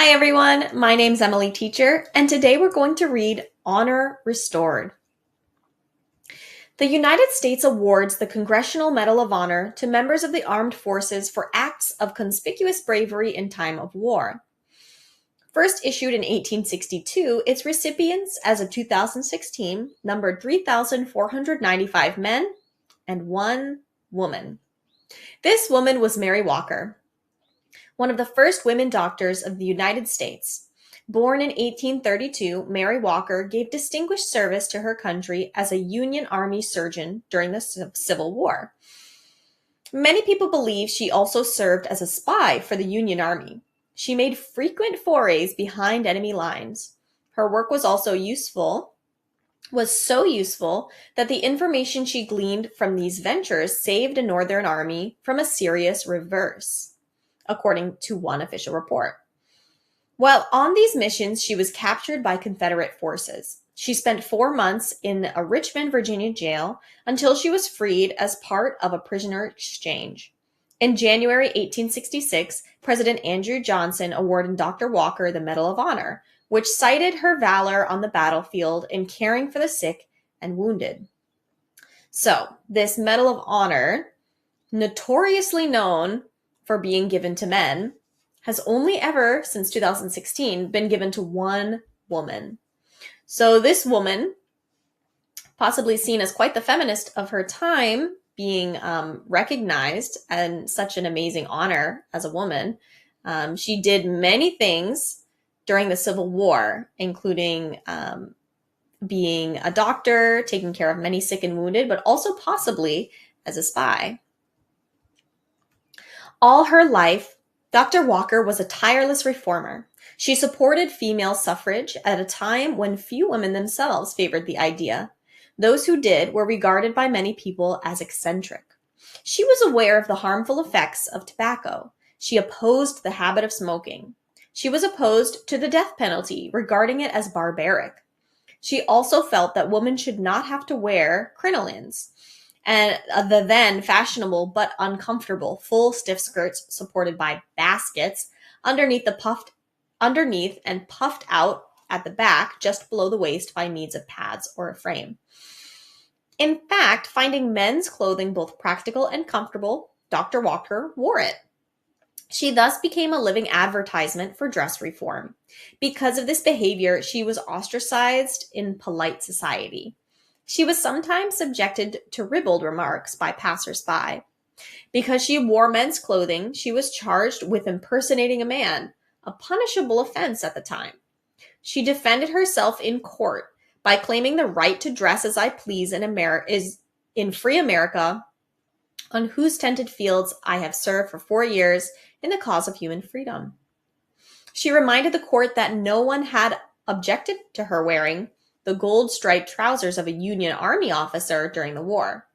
Hi everyone, my name's Emily Teacher, and today we're going to read Honor Restored. The United States awards the Congressional Medal of Honor to members of the armed forces for acts of conspicuous bravery in time of war. First issued in 1862, its recipients as of 2016 numbered 3,495 men and one woman. This woman was Mary Walker, one of the first women doctors of the United States. Born in 1832, Mary Walker gave distinguished service to her country as a Union Army surgeon during the Civil War. Many people believe she also served as a spy for the Union Army. She made frequent forays behind enemy lines. Her work was so useful that the information she gleaned from these ventures saved a Northern army from a serious reverse, according to one official report. While on these missions, she was captured by Confederate forces. She spent 4 months in a Richmond, Virginia jail until she was freed as part of a prisoner exchange. In January 1866, President Andrew Johnson awarded Dr. Walker the Medal of Honor, which cited her valor on the battlefield in caring for the sick and wounded. So, this Medal of Honor, notoriously known for being given to men, has only ever, since 2016, been given to one woman. So this woman, possibly seen as quite the feminist of her time, being recognized and such an amazing honor as a woman. She did many things during the Civil War, including being a doctor, taking care of many sick and wounded, but also possibly as a spy. All her life, Dr. Walker was a tireless reformer. She supported female suffrage at a time when few women themselves favored the idea. Those who did were regarded by many people as eccentric. She was aware of the harmful effects of tobacco. She opposed the habit of smoking. She was opposed to the death penalty, regarding it as barbaric. She also felt that women should not have to wear crinolines and the then fashionable but uncomfortable full stiff skirts supported by baskets underneath and puffed out at the back just below the waist by means of pads or a frame. In fact, finding men's clothing both practical and comfortable, Dr. Walker wore it. She thus became a living advertisement for dress reform. Because of this behavior, she was ostracized in polite society. She was sometimes subjected to ribald remarks by passers-by. Because she wore men's clothing, she was charged with impersonating a man, a punishable offense at the time. She defended herself in court by claiming the right to dress as I please in free America, on whose tented fields I have served for 4 years in the cause of human freedom. She reminded the court that no one had objected to her wearing the gold-striped trousers of a Union Army officer during the war.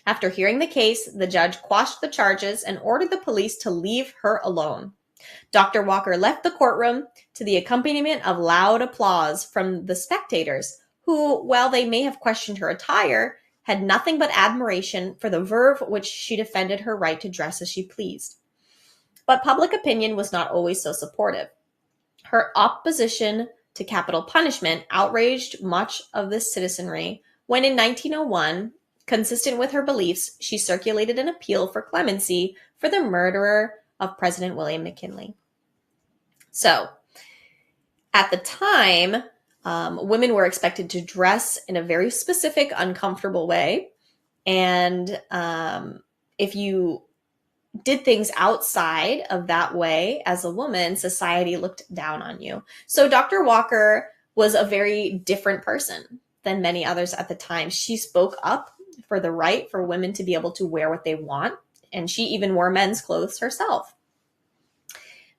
After hearing the case, the judge quashed the charges and ordered the police to leave her alone. Dr. Walker left the courtroom to the accompaniment of loud applause from the spectators, who, while they may have questioned her attire, had nothing but admiration for the verve which she defended her right to dress as she pleased. But public opinion was not always so supportive. Her opposition to capital punishment outraged much of the citizenry when in 1901, consistent with her beliefs, she circulated an appeal for clemency for the murderer of President William McKinley. So, at the time, women were expected to dress in a very specific, uncomfortable way. And if you did things outside of that way as a woman, society looked down on you. So Dr. Walker was a very different person than many others at the time. She spoke up for the right for women to be able to wear what they want, and she even wore men's clothes herself.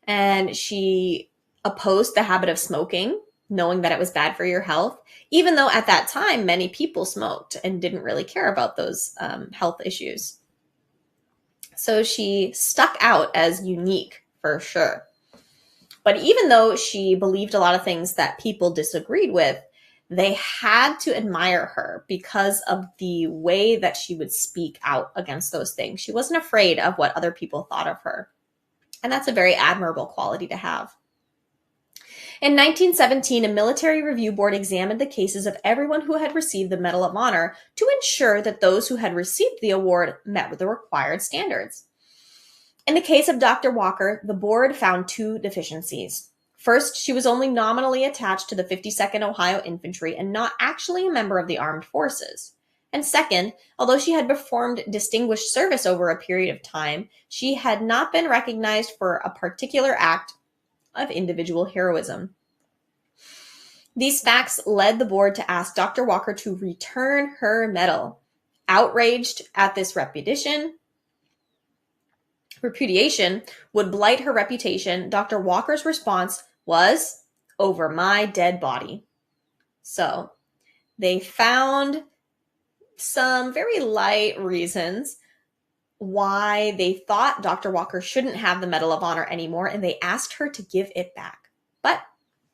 And she opposed the habit of smoking, knowing that it was bad for your health, even though at that time many people smoked and didn't really care about those health issues. So she stuck out as unique for sure. But even though she believed a lot of things that people disagreed with, they had to admire her because of the way that she would speak out against those things. She wasn't afraid of what other people thought of her. And that's a very admirable quality to have. In 1917, a military review board examined the cases of everyone who had received the Medal of Honor to ensure that those who had received the award met with the required standards. In the case of Dr. Walker, the board found two deficiencies. First, she was only nominally attached to the 52nd Ohio Infantry and not actually a member of the armed forces. And second, although she had performed distinguished service over a period of time, she had not been recognized for a particular act of individual heroism. These facts led the board to ask Dr. Walker to return her medal. Outraged at this repudiation would blight her reputation, Dr. Walker's response was, "Over my dead body." So they found some very light reasons why they thought Dr. Walker shouldn't have the Medal of Honor anymore, and they asked her to give it back. But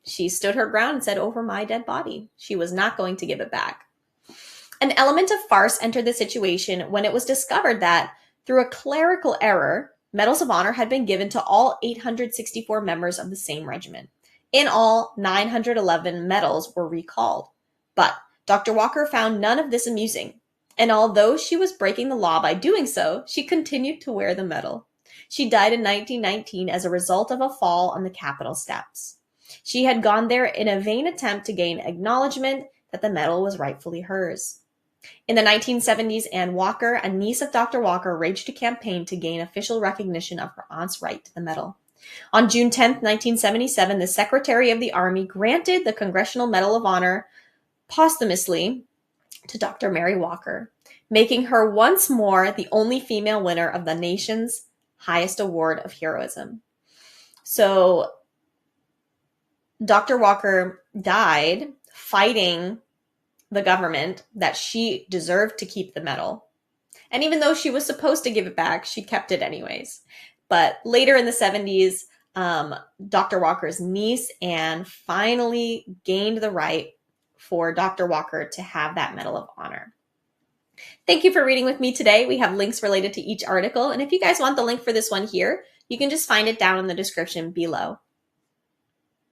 she stood her ground and said, "Over my dead body." She was not going to give it back. An element of farce entered the situation when it was discovered that, through a clerical error, Medals of Honor had been given to all 864 members of the same regiment. In all, 911 medals were recalled. But Dr. Walker found none of this amusing, and although she was breaking the law by doing so, she continued to wear the medal. She died in 1919 as a result of a fall on the Capitol steps. She had gone there in a vain attempt to gain acknowledgement that the medal was rightfully hers. In the 1970s, Ann Walker, a niece of Dr. Walker, waged a campaign to gain official recognition of her aunt's right to the medal. On June 10, 1977, the Secretary of the Army granted the Congressional Medal of Honor posthumously to Dr. Mary Walker, making her once more the only female winner of the nation's highest award of heroism. So Dr. Walker died fighting the government that she deserved to keep the medal. And even though she was supposed to give it back, she kept it anyways. But later in the 70s, Dr. Walker's niece, Anne, finally gained the right for Dr. Walker to have that Medal of Honor. Thank you for reading with me today. We have links related to each article. And if you guys want the link for this one here, you can just find it down in the description below.